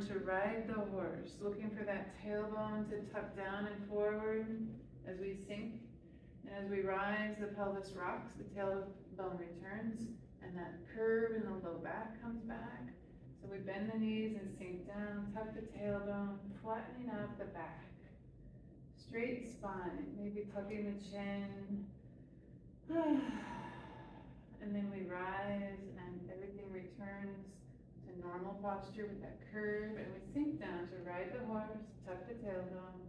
to ride the horse, looking for that tailbone to tuck down and forward as we sink. And as we rise, the pelvis rocks, the tailbone returns, and that curve in the low back comes back. So we bend the knees and sink down, tuck the tailbone, flattening out the back. Straight spine, maybe tucking the chin. And then we rise and everything returns to normal posture with that curve, and we sink down to ride the horse, tuck the tailbone.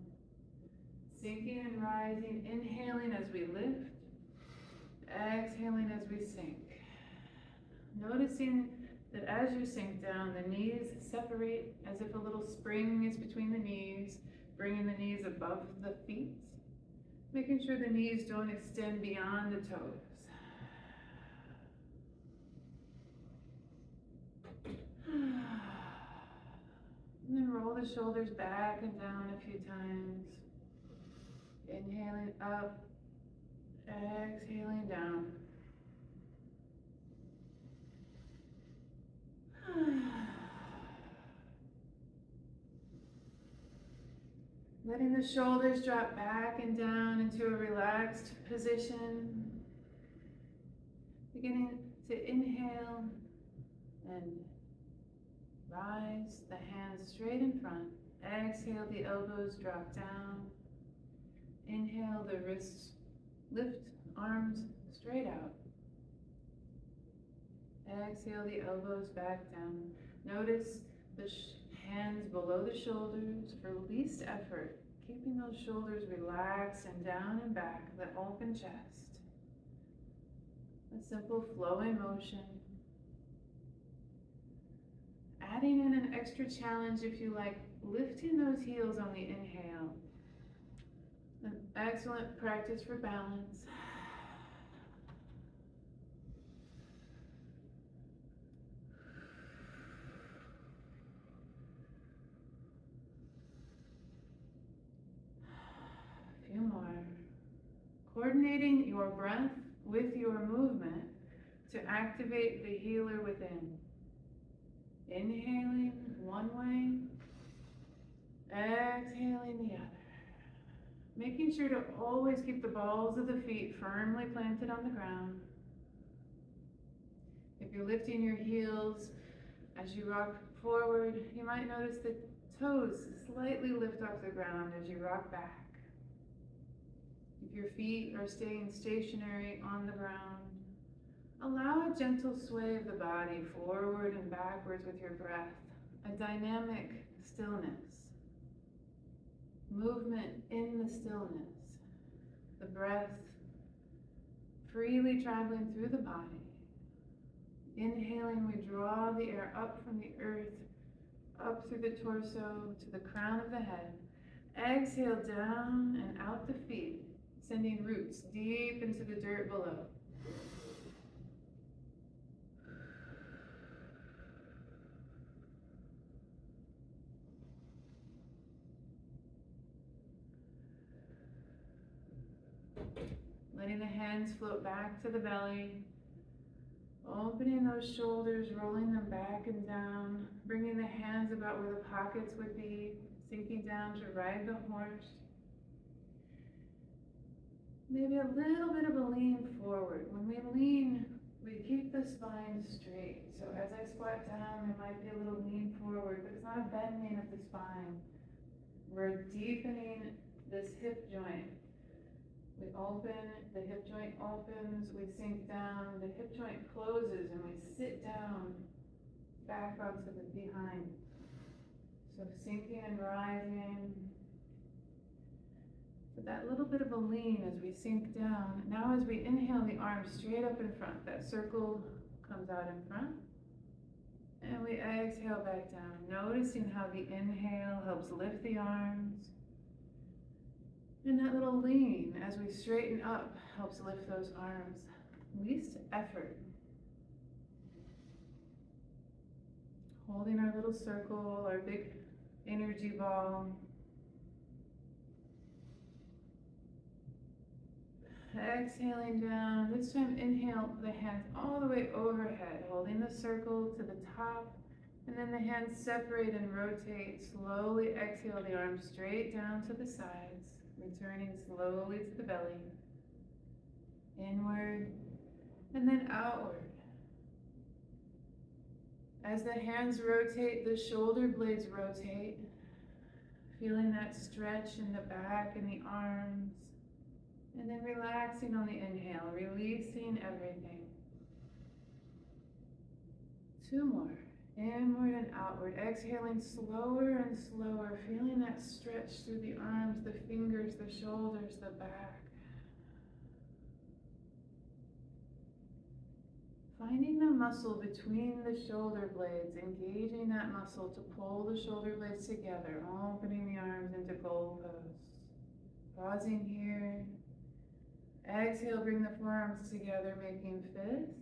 Sinking and rising, inhaling as we lift, exhaling as we sink. Noticing that as you sink down, the knees separate as if a little spring is between the knees, bringing the knees above the feet, making sure the knees don't extend beyond the toes. And then roll the shoulders back and down a few times. Inhaling up, exhaling down. Letting the shoulders drop back and down into a relaxed position. Beginning to inhale and rise, the hands straight in front. Exhale, the elbows drop down. Inhale, the wrists lift, arms straight out. Exhale, the elbows back down. Notice the hands below the shoulders for least effort, keeping those shoulders relaxed and down and back, the open chest. A simple flowing motion. Adding in an extra challenge if you like, lifting those heels on the inhale. An excellent practice for balance. A few more. Coordinating your breath with your movement to activate the healer within. Inhaling one way, exhaling the other. Making sure to always keep the balls of the feet firmly planted on the ground. If you're lifting your heels as you rock forward, you might notice the toes slightly lift off the ground as you rock back. If your feet are staying stationary on the ground, allow a gentle sway of the body forward and backwards with your breath, a dynamic stillness. Movement in the stillness, the breath freely traveling through the body. Inhaling, we draw the air up from the earth, up through the torso to the crown of the head. Exhale down and out the feet, sending roots deep into the dirt below. Letting the hands float back to the belly, opening those shoulders, rolling them back and down, bringing the hands about where the pockets would be, sinking down to ride the horse. Maybe a little bit of a lean forward. When we lean, we keep the spine straight. So as I squat down, there might be a little lean forward, but it's not a bending of the spine. We're deepening this hip joint. We open, the hip joint opens, we sink down, the hip joint closes, and we sit down back onto the behind. So sinking and rising. So that little bit of a lean as we sink down. Now as we inhale, the arms straight up in front. That circle comes out in front. And we exhale back down, noticing how the inhale helps lift the arms. And that little lean as we straighten up helps lift those arms. Least effort. Holding our little circle, our big energy ball. Exhaling down. This time inhale the hands all the way overhead, holding the circle to the top And then the hands separate and rotate. Slowly exhale the arms straight down to the sides, returning slowly to the belly. Inward and then outward. As the hands rotate, the shoulder blades rotate. Feeling that stretch in the back and the arms. And then relaxing on the inhale, releasing everything. 2 more. Inward and outward. Exhaling slower and slower. Feeling that stretch through the arms, the fingers, the shoulders, the back. Finding the muscle between the shoulder blades, engaging that muscle to pull the shoulder blades together, opening the arms into goal pose. Pausing here. Exhale, bring the forearms together, making fists.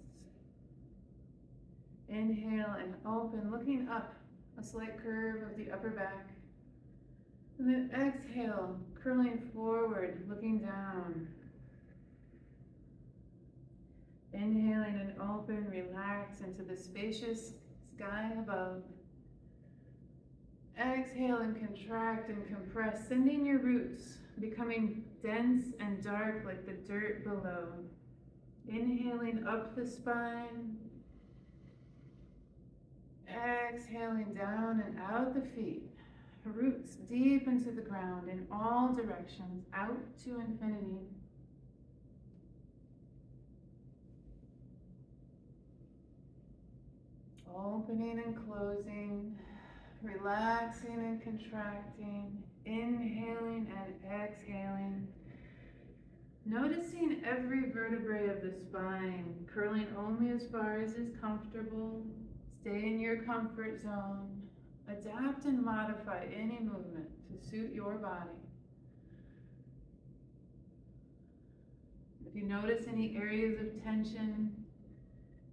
Inhale and open, looking up, a slight curve of the upper back. And then exhale, curling forward, looking down. Inhaling and open, relax into the spacious sky above. Exhale and contract and compress, sending your roots, becoming dense and dark like the dirt below. Inhaling up the spine. Exhaling down and out the feet. Roots deep into the ground in all directions, out to infinity. Opening and closing, relaxing and contracting, inhaling and exhaling. Noticing every vertebrae of the spine, curling only as far as is comfortable. Stay in your comfort zone. Adapt and modify any movement to suit your body. If you notice any areas of tension,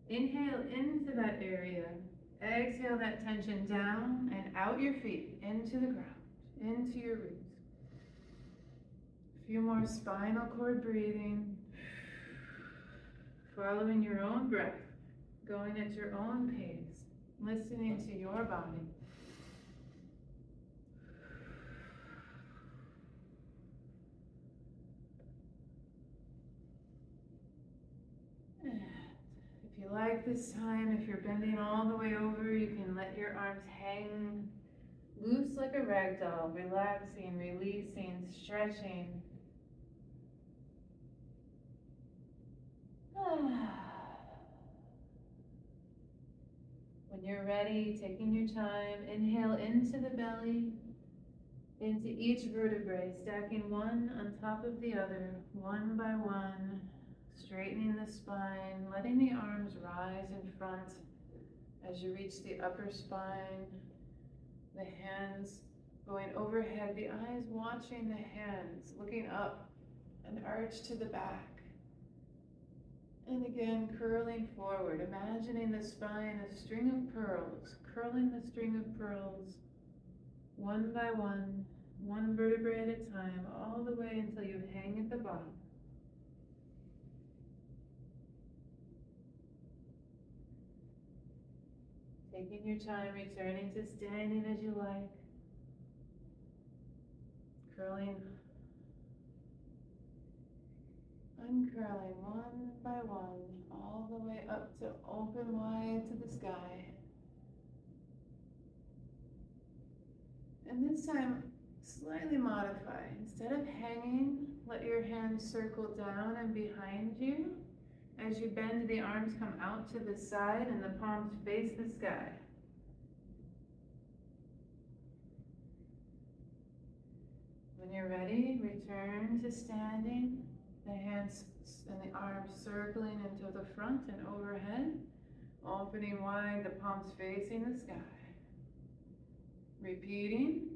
inhale into that area. Exhale that tension down and out your feet, into the ground, into your roots. A few more spinal cord breathing. Following your own breath, going at your own pace, listening to your body. If you like this time, if you're bending all the way over, you can let your arms hang loose like a rag doll, relaxing, releasing, stretching. When you're ready, taking your time, inhale into the belly, into each vertebrae, stacking one on top of the other, one by one. Straightening the spine, letting the arms rise in front as you reach the upper spine. The hands going overhead, the eyes watching the hands, looking up, an arch to the back. And again, curling forward, imagining the spine a string of pearls, curling the string of pearls one by one vertebrae at a time, all the way until you hang at the bottom. Taking your time, returning to standing as you like. Curling, uncurling one by one, all the way up to open wide to the sky. And this time, slightly modify. Instead of hanging, let your hands circle down and behind you. As you bend, the arms come out to the side and the palms face the sky. When you're ready, return to standing. The hands and the arms circling into the front and overhead, opening wide, the palms facing the sky. Repeating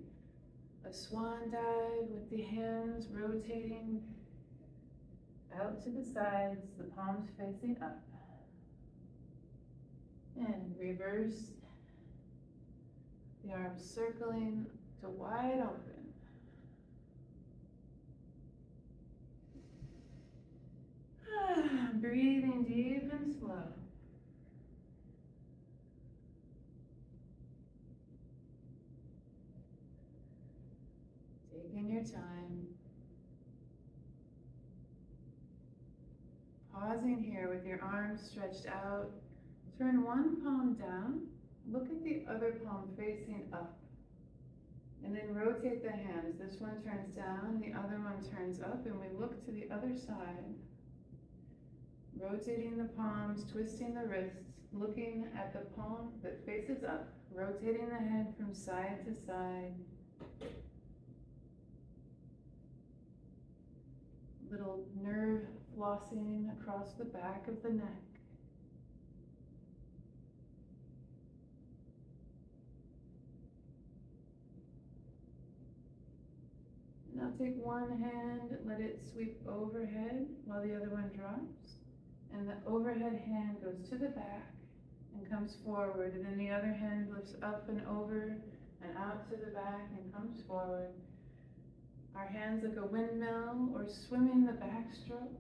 a swan dive with the hands rotating out to the sides, the palms facing up. And reverse, the arms circling to wide open. Breathing deep and slow. Taking your time. Pausing here with your arms stretched out. Turn one palm down. Look at the other palm facing up. And then rotate the hands. This one turns down, the other one turns up, and we look to the other side. Rotating the palms, twisting the wrists, looking at the palm that faces up, rotating the head from side to side. Little nerve flossing across the back of the neck. Now take one hand, let it sweep overhead while the other one drops. And the overhead hand goes to the back and comes forward. And then the other hand lifts up and over and out to the back and comes forward. Our hands like a windmill or swimming the backstroke.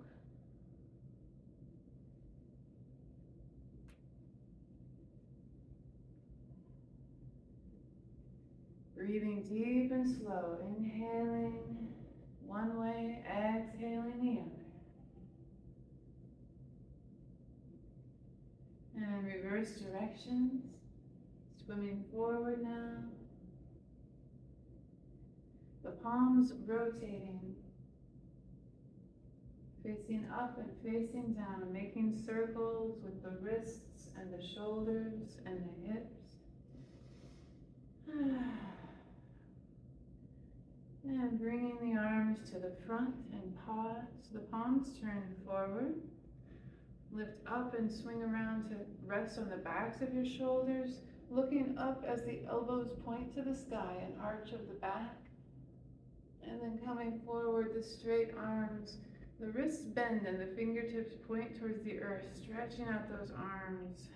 Breathing deep and slow, inhaling one way, exhaling the other. And reverse directions, swimming forward now. The palms rotating, facing up and facing down, making circles with the wrists and the shoulders and the hips. And bringing the arms to the front and pause. The palms turn forward. Lift up and swing around to rest on the backs of your shoulders, looking up as the elbows point to the sky, an arch of the back. And then coming forward, the straight arms, the wrists bend and the fingertips point towards the earth, stretching out those arms.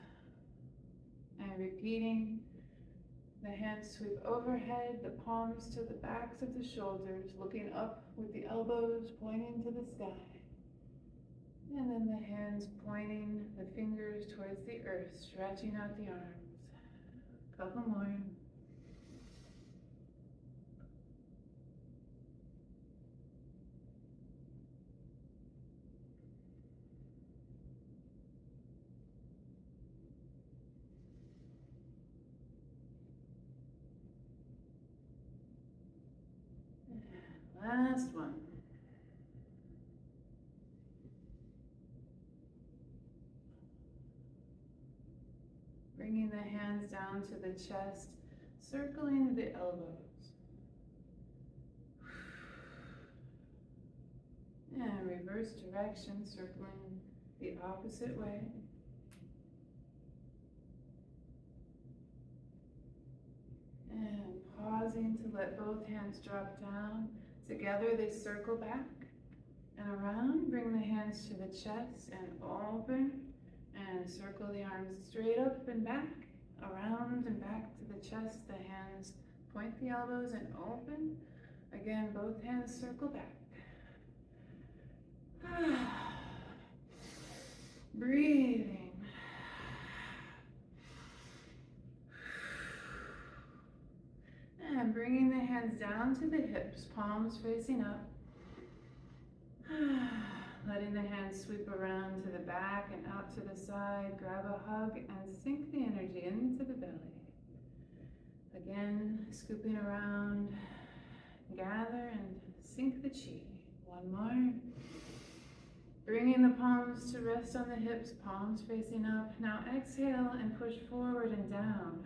And repeating, the hands sweep overhead, the palms to the backs of the shoulders, looking up with the elbows pointing to the sky. And then the hands pointing the fingers towards the earth, stretching out the arms. Couple more. Last one. Bringing the hands down to the chest, circling the elbows. And reverse direction, circling the opposite way. And pausing to let both hands drop down. Together they circle back and around. Bring the hands to the chest and open. And circle the arms straight up and back, around and back to the chest. The hands point the elbows and open. Again, both hands circle back. Breathing. And bringing the hands down to the hips, palms facing up. Letting the hands sweep around to the back and out to the side. Grab a hug and sink the energy into the belly. Again, scooping around. Gather and sink the chi. One more. Bringing the palms to rest on the hips, palms facing up. Now exhale and push forward and down.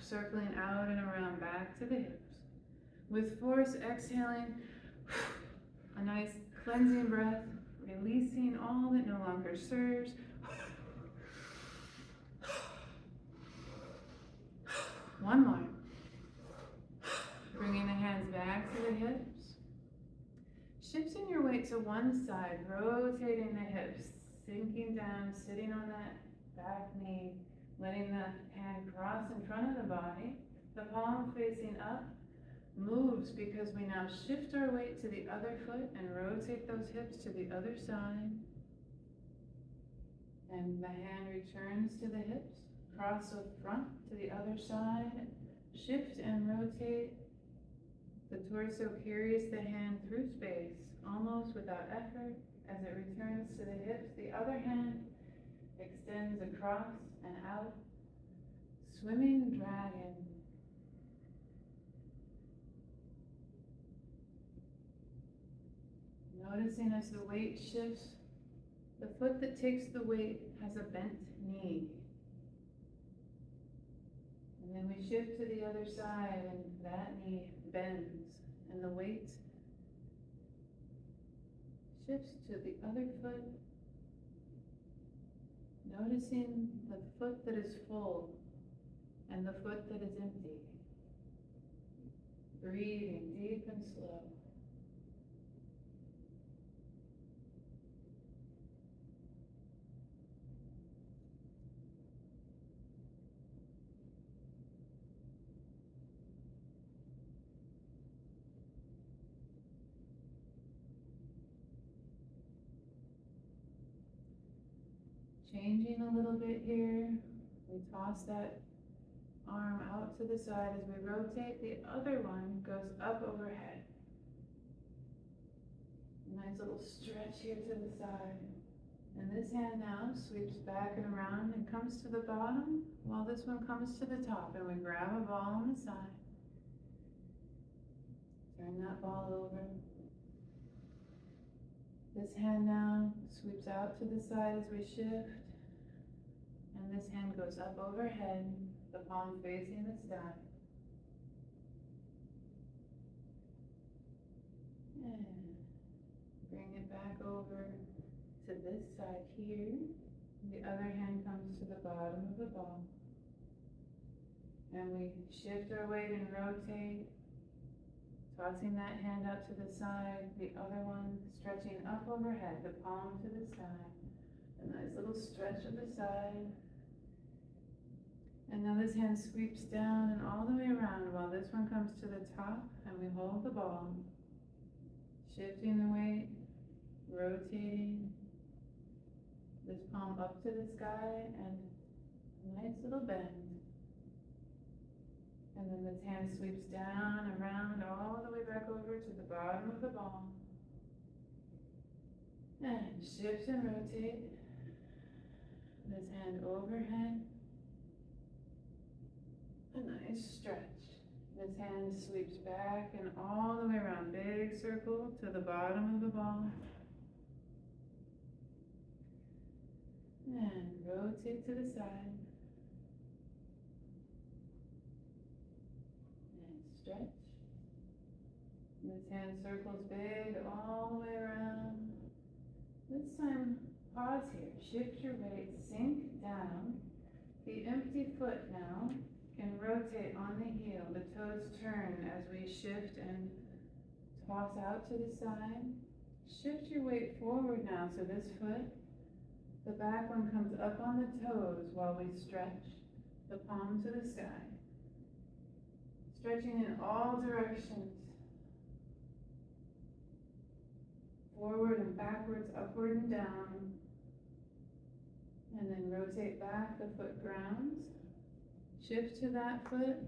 Circling out and around back to the hips. With force, exhaling. A nice cleansing breath, releasing all that no longer serves. One more. Bringing the hands back to the hips. Shifting your weight to one side, rotating the hips, sinking down, sitting on that back knee, letting the hand cross in front of the body, the palm facing up. Moves because we now shift our weight to the other foot and rotate those hips to the other side. And the hand returns to the hips, cross the front to the other side, shift and rotate The torso carries the hand through space, almost without effort, as it returns to the hips. The other hand extends across and out, swimming dragon. Noticing as the weight shifts, the foot that takes the weight has a bent knee. And then we shift to the other side and that knee bends and the weight shifts to the other foot. Noticing the foot that is full and the foot that is empty. Breathing deep and slow. Changing a little bit here, we toss that arm out to the side. As we rotate, the other one goes up overhead. Nice little stretch here to the side. And this hand now sweeps back and around and comes to the bottom, while this one comes to the top. And we grab a ball on the side. Turn that ball over. This hand now sweeps out to the side as we shift. And this hand goes up overhead, the palm facing the sky. And bring it back over to this side here. The other hand comes to the bottom of the ball. And we shift our weight and rotate, tossing that hand out to the side, the other one stretching up overhead, the palm to the sky. A nice little stretch of the side. And now this hand sweeps down and all the way around while this one comes to the top and we hold the ball. Shifting the weight, rotating this palm up to the sky and a nice little bend. And then this hand sweeps down, around, all the way back over to the bottom of the ball. And shift and rotate. This hand overhead. A nice stretch. This hand sweeps back and all the way around, big circle to the bottom of the ball. And rotate to the side. And stretch. This hand circles big all the way around. This time, pause here. Shift your weight, sink down. The empty foot now can rotate on the heel. The toes turn as we shift and toss out to the side. Shift your weight forward now, so this foot, the back one comes up on the toes while we stretch the palm to the sky. Stretching in all directions. Forward and backwards, upward and down. And then rotate back, the foot grounds. Shift to that foot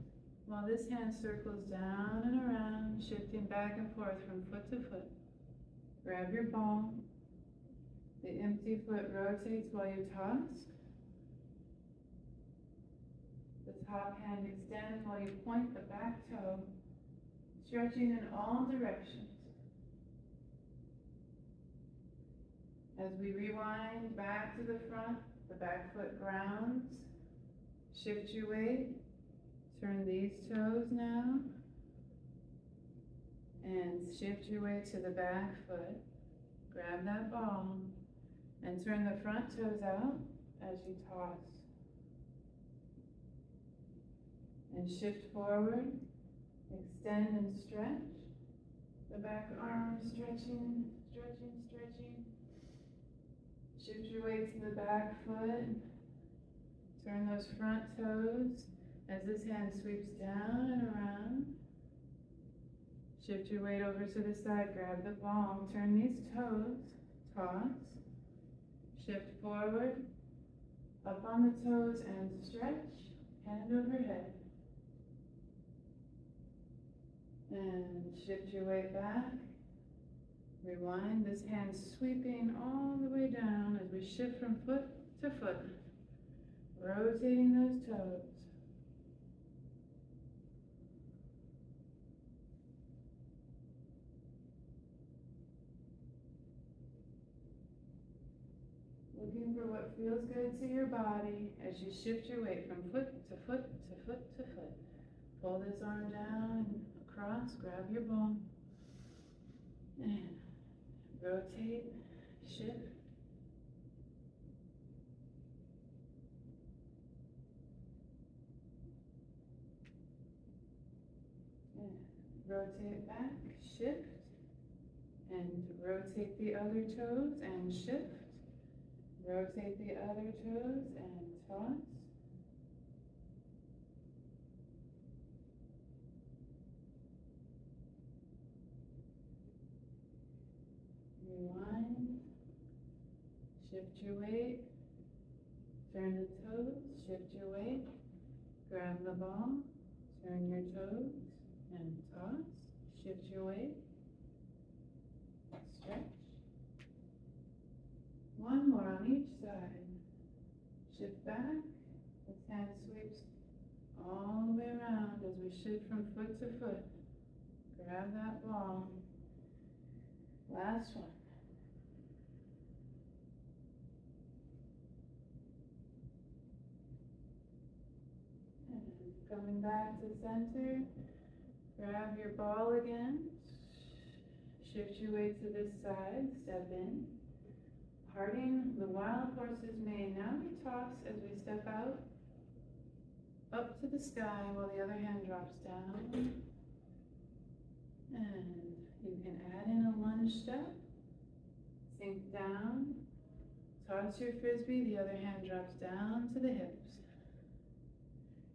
while this hand circles down and around, shifting back and forth from foot to foot. Grab your ball. The empty foot rotates while you toss. The top hand extends while you point the back toe, stretching in all directions. As we rewind back to the front, the back foot grounds. Shift your weight, turn these toes now, and shift your weight to the back foot. Grab that ball, and turn the front toes out as you toss. And shift forward, extend and stretch. The back arm stretching, stretching, stretching. Shift your weight to the back foot. Turn those front toes as this hand sweeps down and around. Shift your weight over to the side, grab the ball, turn these toes, toss. Shift forward, up on the toes and stretch, hand overhead. And shift your weight back. Rewind, this hand sweeping all the way down as we shift from foot to foot, rotating those toes. Looking for what feels good to your body as you shift your weight from foot to foot to foot to foot. Pull this arm down and across, grab your ball, and rotate, shift. And rotate back, shift, and rotate the other toes and shift. Rotate the other toes and toss. Rewind. Shift your weight. Turn the toes. Shift your weight. Grab the ball. Turn your toes and toss. Shift your weight. Stretch. One more on each side. Shift back. This hand sweeps all the way around as we shift from foot to foot. Grab that ball. Last one. And coming back to center. Grab your ball again. Shift your weight to this side. Step in. Parting the wild horse's mane. Now we toss as we step out, up to the sky while the other hand drops down. And you can add in a lunge step, sink down, toss your frisbee, the other hand drops down to the hips.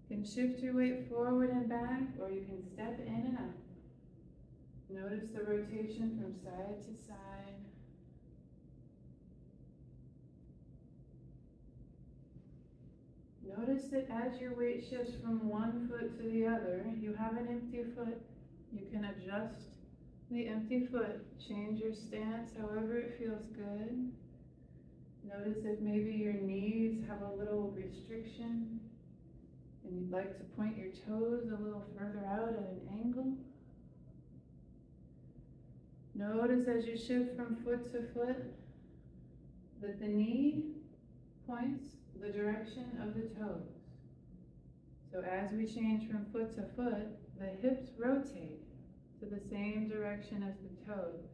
You can shift your weight forward and back, or you can step in and out. Notice the rotation from side to side. Notice that as your weight shifts from one foot to the other, you have an empty foot. You can adjust the empty foot, change your stance however it feels good. Notice if maybe your knees have a little restriction and you'd like to point your toes a little further out at an angle. Notice as you shift from foot to foot that the knee points the direction of the toes. So as we change from foot to foot, the hips rotate to the same direction as the toes.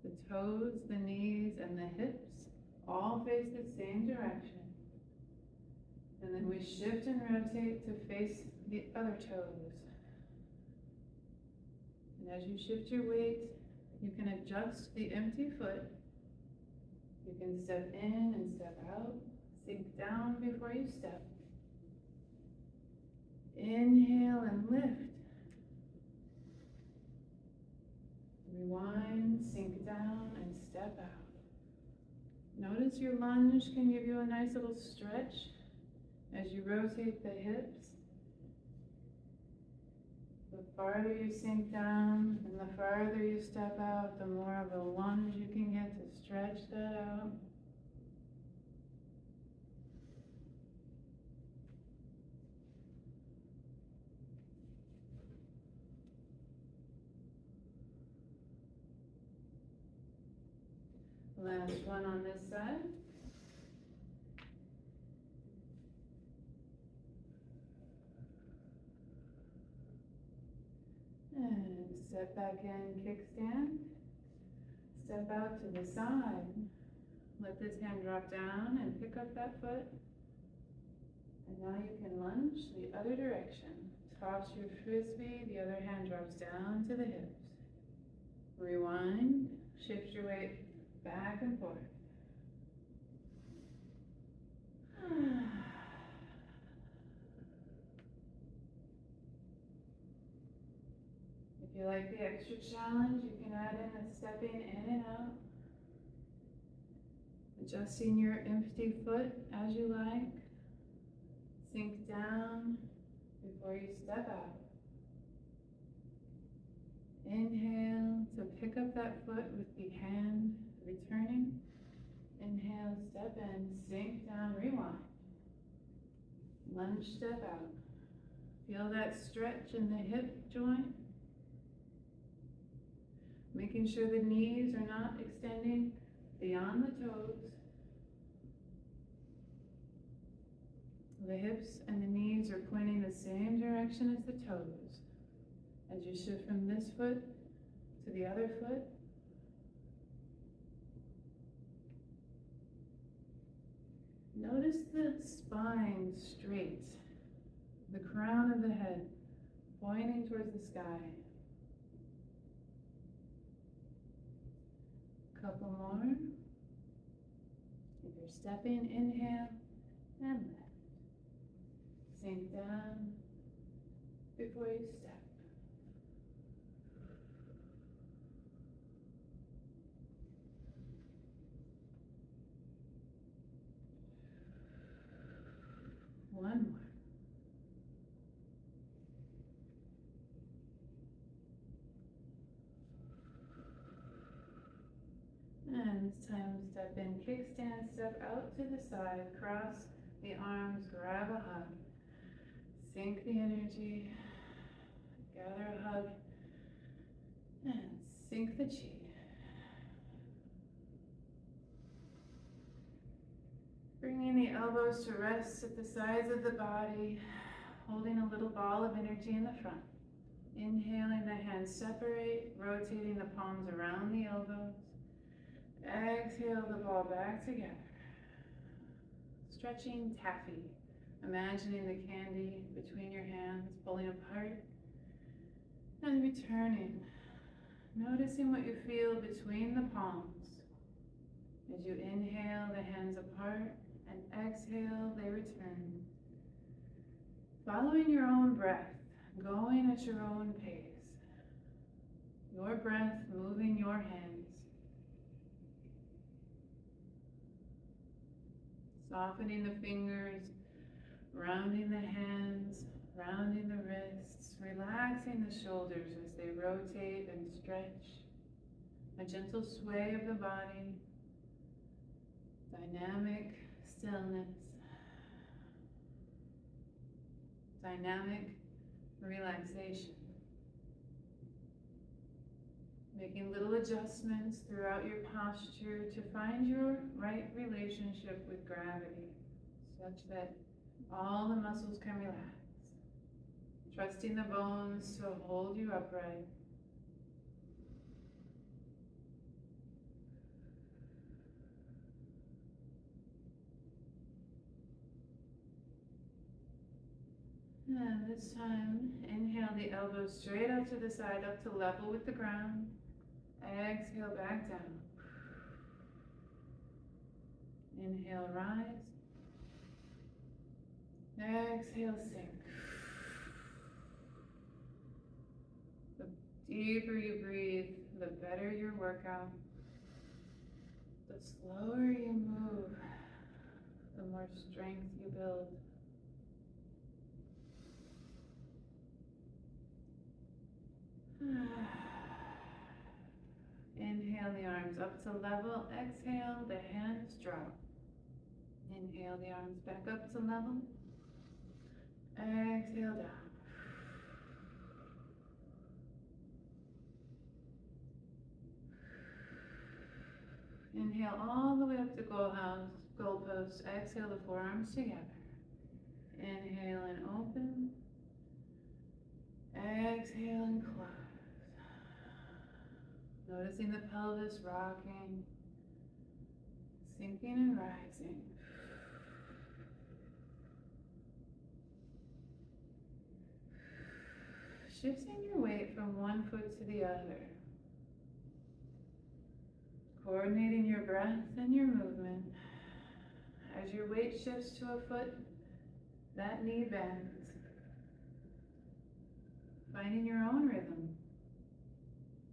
The toes, the knees, and the hips all face the same direction. And then we shift and rotate to face the other toes. And as you shift your weight, you can adjust the empty foot. You can step in and step out. Sink down before you step. Inhale and lift. Rewind, sink down, and step out. Notice your lunge can give you a nice little stretch as you rotate the hips. The farther you sink down and the farther you step out, the more of a lunge you can get to stretch that out. Last one on this side. And step back in, kickstand. Step out to the side. Let this hand drop down and pick up that foot. And now you can lunge the other direction. Toss your frisbee, the other hand drops down to the hips. Rewind, shift your weight back and forth. If you like the extra challenge, you can add in a stepping in and out. Adjusting your empty foot as you like. Sink down before you step out. Inhale to pick up that foot with the hand returning. Inhale, step in, sink down, rewind. Lunge, step out. Feel that stretch in the hip joint. Making sure the knees are not extending beyond the toes. The hips and the knees are pointing the same direction as the toes. As you shift from this foot to the other foot, notice the spine straight, the crown of the head pointing towards the sky. Couple more. If you're stepping, inhale and lift. Sink down before you step. One more. And this time, step in, kickstand, step out to the side, cross the arms, grab a hug. Sink the energy, gather a hug, and sink the chi. Bringing the elbows to rest at the sides of the body, holding a little ball of energy in the front. Inhaling, the hands separate, rotating the palms around the elbows. Exhale the ball back together. Stretching taffy. Imagining the candy between your hands, pulling apart and returning. Noticing what you feel between the palms. As you inhale, the hands apart, and exhale, they return. Following your own breath, going at your own pace. Your breath moving your hands. Softening the fingers, rounding the hands, rounding the wrists, relaxing the shoulders as they rotate and stretch. A gentle sway of the body, dynamic stillness, dynamic relaxation. Making little adjustments throughout your posture to find your right relationship with gravity, such that all the muscles can relax. Trusting the bones to hold you upright. And this time, inhale the elbows straight up to the side, up to level with the ground. Exhale back down. Inhale, rise. Exhale, sink. The deeper you breathe, the better your workout. The slower you move, the more strength you build. Inhale the arms up to level. Exhale, the hands drop. Inhale the arms back up to level. Exhale down. Inhale all the way up to goalpost. Exhale the forearms together. Inhale and open. Exhale and close. Noticing the pelvis rocking, sinking and rising. Shifting your weight from one foot to the other. Coordinating your breath and your movement. As your weight shifts to a foot, that knee bends. Finding your own rhythm,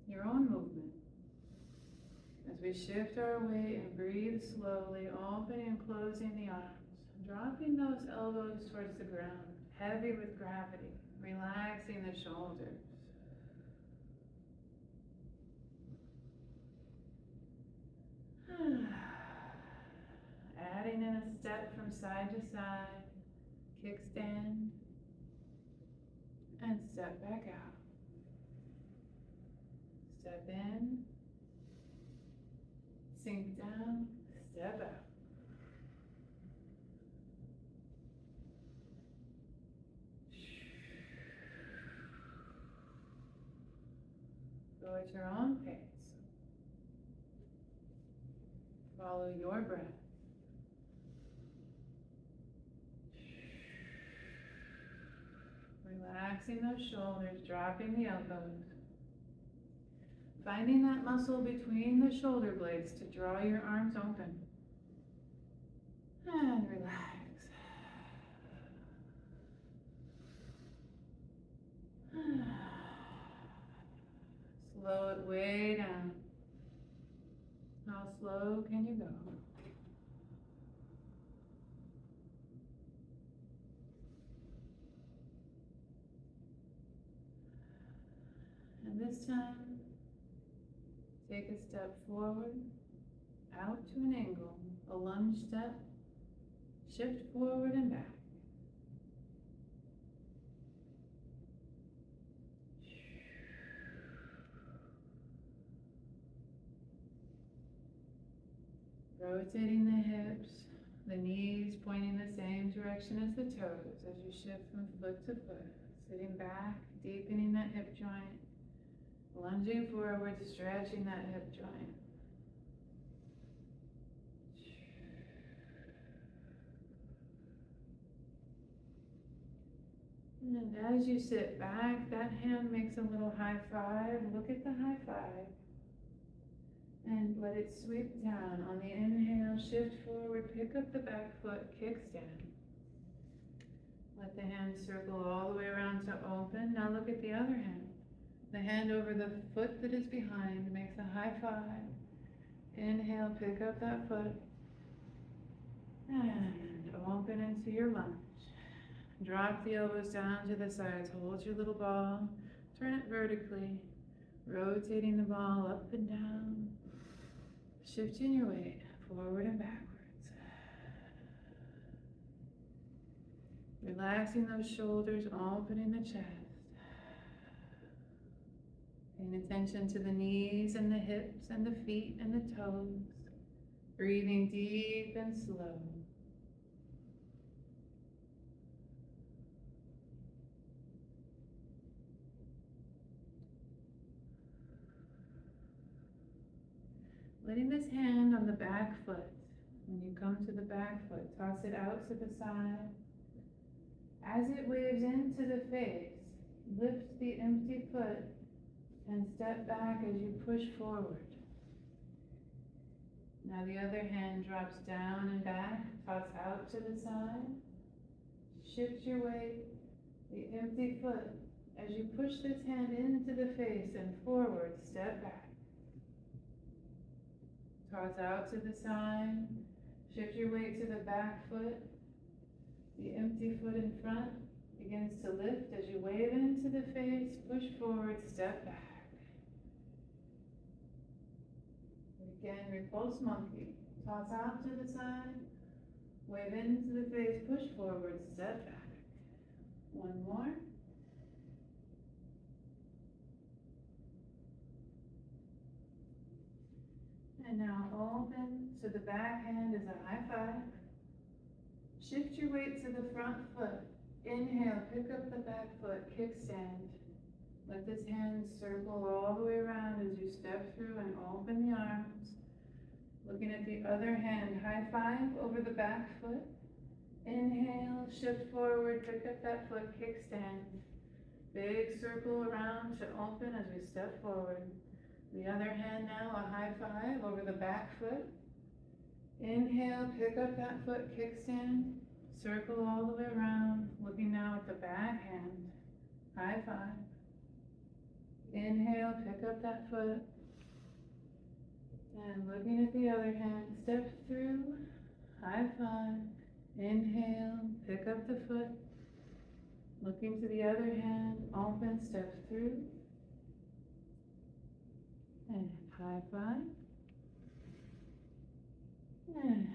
your own movement. As we shift our weight and breathe slowly, opening and closing the arms, dropping those elbows towards the ground, heavy with gravity, relaxing the shoulders. from side to side, kickstand, and step back out. Step in, sink down, step out. Go at your own pace. Follow your breath. Relaxing those shoulders, dropping the elbows. Finding that muscle between the shoulder blades to draw your arms open. And relax. Slow it way down. How slow can you go? And this time, take a step forward, out to an angle, a lunge step, shift forward and back. Rotating the hips, the knees pointing the same direction as the toes as you shift from foot to foot. Sitting back, deepening that hip joint, lunging forward, stretching that hip joint. And as you sit back, that hand makes a little high five. Look at the high five. And let it sweep down. On the inhale, shift forward, pick up the back foot, kickstand. Let the hand circle all the way around to open. Now look at the other hand. The hand over the foot that is behind makes a high five. Inhale, pick up that foot. And open into your lunge. Drop the elbows down to the sides. Hold your little ball. Turn it vertically. Rotating the ball up and down. Shifting your weight forward and backwards. Relaxing those shoulders, opening the chest. Paying attention to the knees and the hips and the feet and the toes. Breathing deep and slow. Letting this hand on the back foot, when you come to the back foot, toss it out to the side. As it waves into the face, lift the empty foot and step back as you push forward. Now the other hand drops down and back, toss out to the side. Shift your weight, the empty foot, as you push this hand into the face and forward, step back. Toss out to the side, shift your weight to the back foot. The empty foot in front begins to lift as you wave into the face, push forward, step back. Again, repulse monkey. Toss out to the side, wave into the face, push forward, step back. One more. And now open, so the back hand is a high five. Shift your weight to the front foot. Inhale, pick up the back foot, kickstand. Let this hand circle all the way around as you step through and open the arms. Looking at the other hand, high five over the back foot. Inhale, shift forward, pick up that foot, kickstand. Big circle around to open as we step forward. The other hand now, a high five over the back foot. Inhale, pick up that foot, kickstand. Circle all the way around, looking now at the back hand. High five. Inhale, pick up that foot. And looking at the other hand, step through. High five. Inhale, pick up the foot. Looking to the other hand, open, step through. And high five. And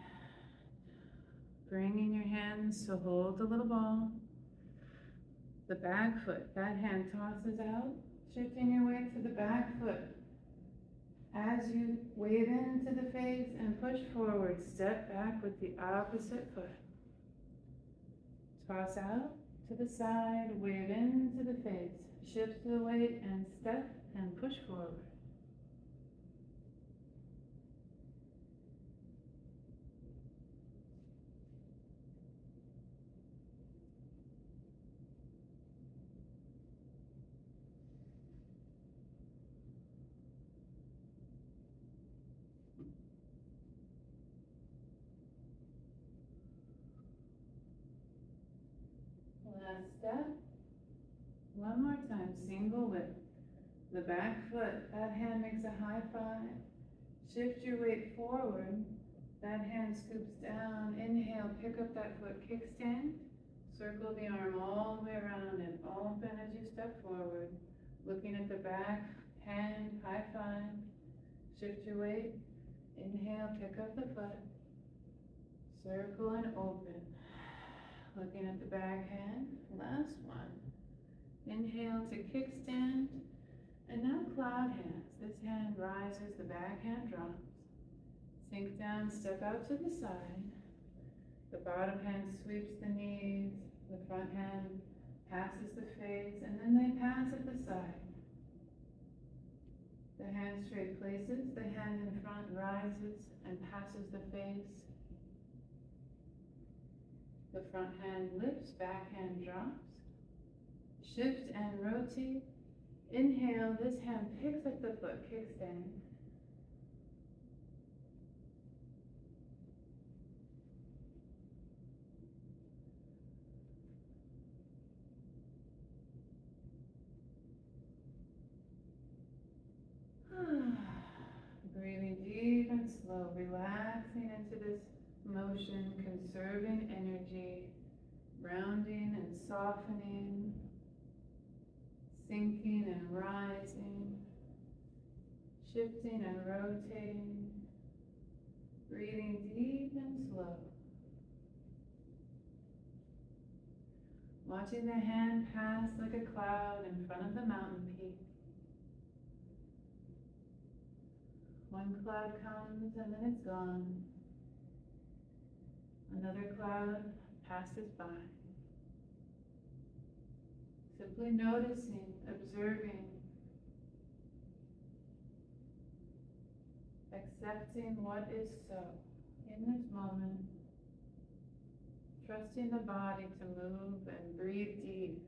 Bringing your hands to hold the little ball. The back foot, that hand tosses out, shifting your weight to the back foot. As you wave into the face and push forward, step back with the opposite foot. Toss out to the side, wave into the face, shift the weight and step and push forward. Last step. One more time, single whip. The back foot, that hand makes a high five. Shift your weight forward. That hand scoops down. Inhale, pick up that foot, kickstand. Circle the arm all the way around and open as you step forward. Looking at the back, hand, high five. Shift your weight. Inhale, pick up the foot. Circle and open. Looking at the back hand, last one. Inhale to kickstand, and now cloud hands. This hand rises, the back hand drops. Sink down, step out to the side. The bottom hand sweeps the knees, the front hand passes the face, and then they pass at the side. The hand straight places, the hand in front rises and passes the face. The front hand lifts, back hand drops. Shift and rotate. Inhale, this hand picks up the foot, kickstand. Breathing deep and slow, relaxing into this motion, conserving energy, rounding and softening, sinking and rising, shifting and rotating, breathing deep and slow. Watching the hand pass like a cloud in front of the mountain peak. One cloud comes and then it's gone. Another cloud passes by. Simply noticing, observing, accepting what is so in this moment, trusting the body to move and breathe deep.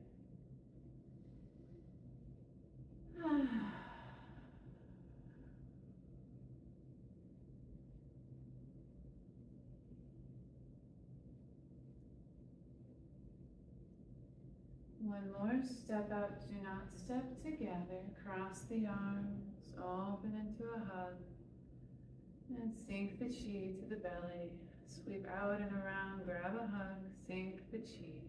One more, step out, do not step together, cross the arms, open into a hug, and sink the chi to the belly, sweep out and around, grab a hug, sink the chi.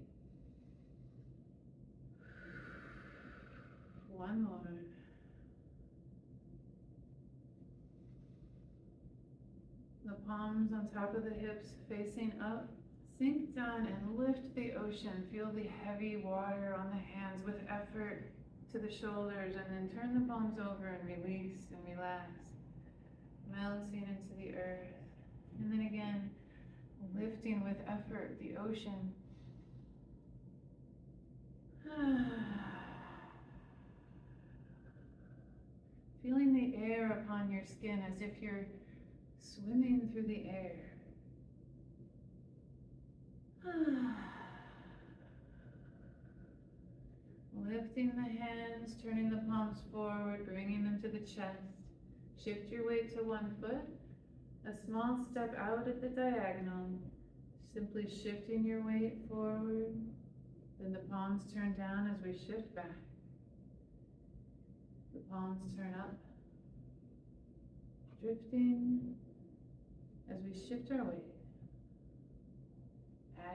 One more. The palms on top of the hips facing up. Sink down and lift the ocean. Feel the heavy water on the hands with effort to the shoulders, and then turn the palms over and release and relax. Melting into the earth. And then again, lifting with effort the ocean. Feeling the air upon your skin as if you're swimming through the air. Lifting the hands, turning the palms forward, bringing them to the chest. Shift your weight to one foot, a small step out at the diagonal, simply shifting your weight forward. Then the palms turn down as we shift back. The palms turn up, drifting as we shift our weight.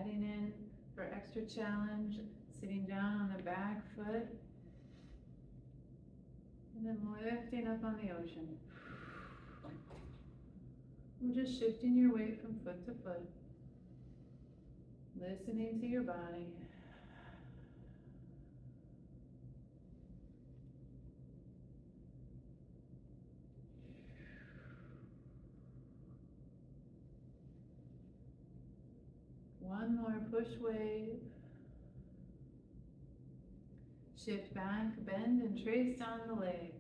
Adding in for extra challenge, sitting down on the back foot, and then lifting up on the ocean. We're just shifting your weight from foot to foot. Listening to your body. One more push wave. Shift back, bend and trace down the leg.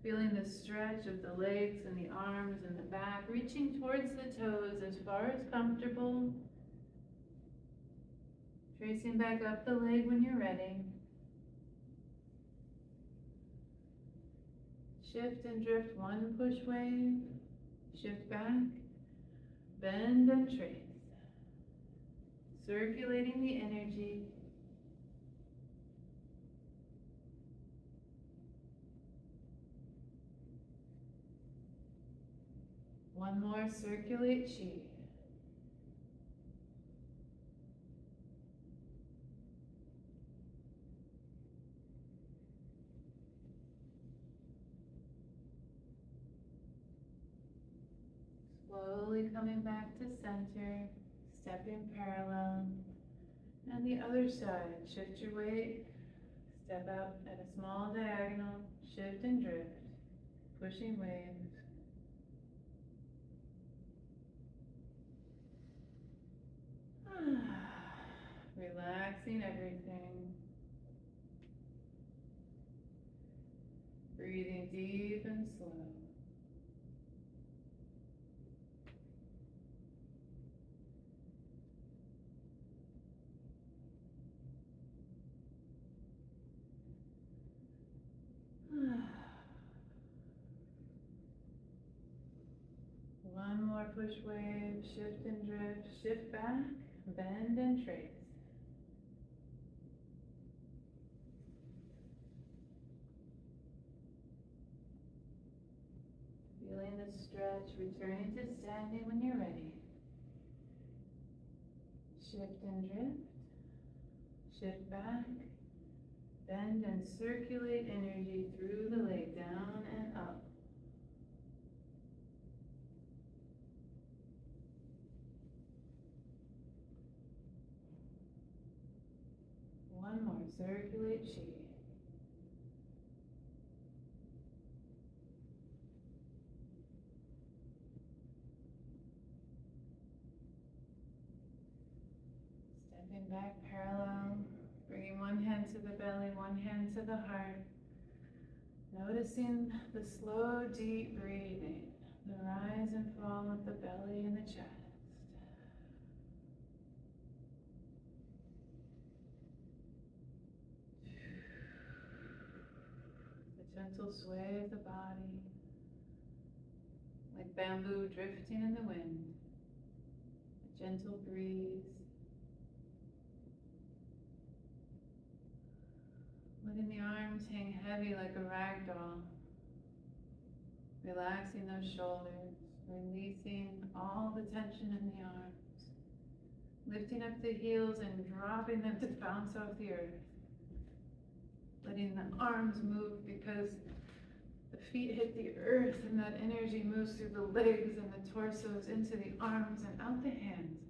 Feeling the stretch of the legs and the arms and the back, reaching towards the toes as far as comfortable. Tracing back up the leg when you're ready. Shift and drift one push wave. Shift back, bend and trace. Circulating the energy. One more, circulate chi. Slowly coming back to center, stepping parallel. And the other side, shift your weight, step out at a small diagonal, shift and drift, pushing waves. Relaxing everything. Breathing deep and slow. One more push wave, shift and drift, shift back, bend and trace. Feeling the stretch, returning to standing when you're ready. Shift and drift, shift back, bend and circulate energy through the leg, down and up. One more, circulate chi. Stepping back parallel, bringing one hand to the belly, one hand to the heart. Noticing the slow, deep breathing, the rise and fall of the belly and the chest. Gentle sway of the body, like bamboo drifting in the wind, a gentle breeze. Letting the arms hang heavy like a rag doll, relaxing those shoulders, releasing all the tension in the arms, lifting up the heels and dropping them to bounce off the earth. Letting the arms move because the feet hit the earth and that energy moves through the legs and the torsos into the arms and out the hands.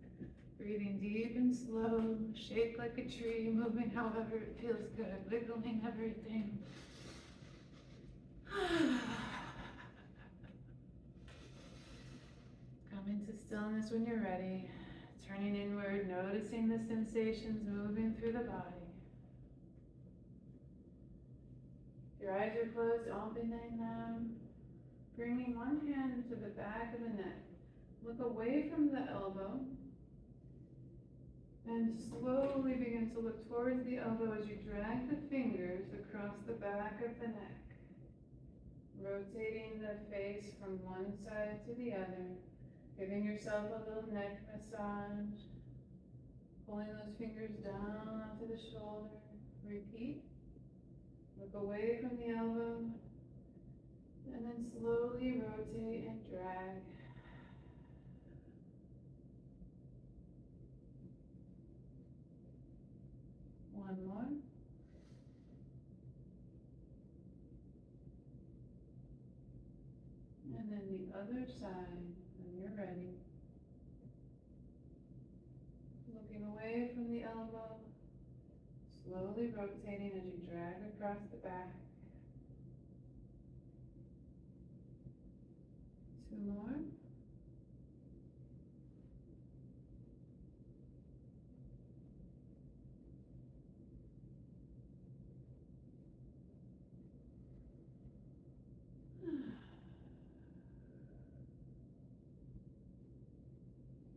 Breathing deep and slow, shake like a tree, moving however it feels good, wiggling everything. Come into stillness when you're ready. Turning inward, noticing the sensations moving through the body. Your eyes are closed, opening them. Bringing one hand to the back of the neck. Look away from the elbow. And slowly begin to look towards the elbow as you drag the fingers across the back of the neck. Rotating the face from one side to the other. Giving yourself a little neck massage. Pulling those fingers down onto the shoulder. Repeat. Look away from the elbow, and then slowly rotate and drag. One more. And then the other side, when you're ready. Looking away slowly rotating as you drag across the back. 2 more.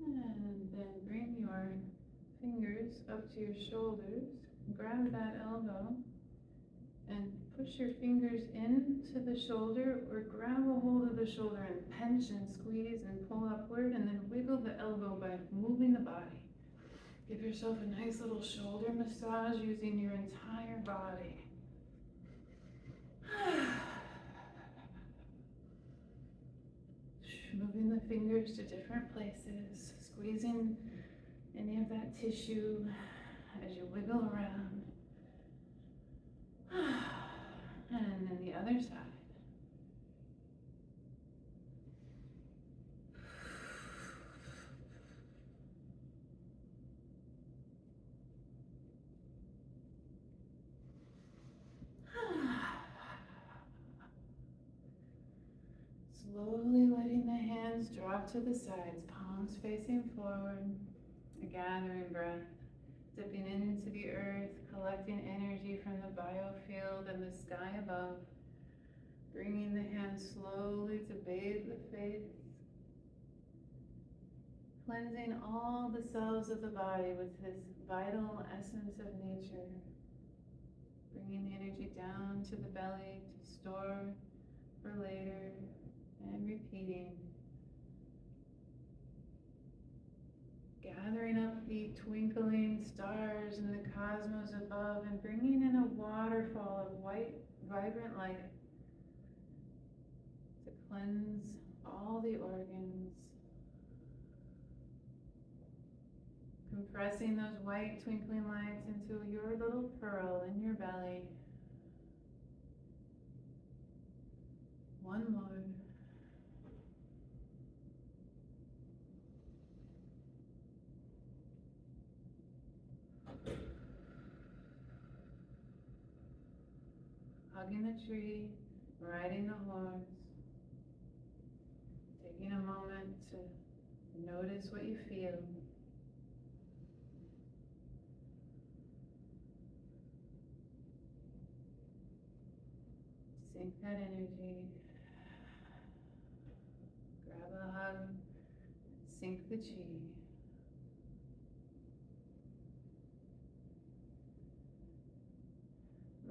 And then bring your fingers up to your shoulders. Grab that elbow and push your fingers into the shoulder, or grab a hold of the shoulder and pinch and squeeze and pull upward, and then wiggle the elbow by moving the body. Give yourself a nice little shoulder massage using your entire body. Moving the fingers to different places, squeezing any of that tissue as you wiggle around. And then the other side. Slowly letting the hands drop to the sides, palms facing forward, a gathering breath, dipping into the earth, collecting energy from the biofield and the sky above, bringing the hands slowly to bathe the face, cleansing all the cells of the body with this vital essence of nature, bringing the energy down to the belly to store for later, and repeating. Gathering up the twinkling stars in the cosmos above and bringing in a waterfall of white, vibrant light to cleanse all the organs. Compressing those white twinkling lights into your little pearl in your belly. One more. Hugging the tree, riding the horse, taking a moment to notice what you feel. Sink that energy, grab a hug, sink the chi.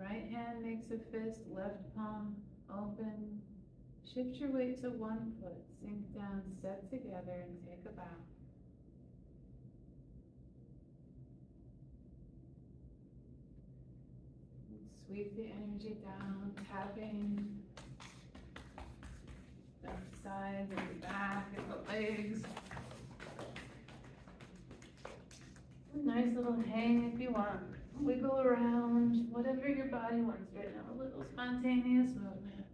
Right hand makes a fist, left palm open. Shift your weight to one foot, sink down, step together, and take a bow. Sweep the energy down, tapping the sides and the back and the legs. A nice little hang if you want. Wiggle around, whatever your body wants right now. A little spontaneous movement.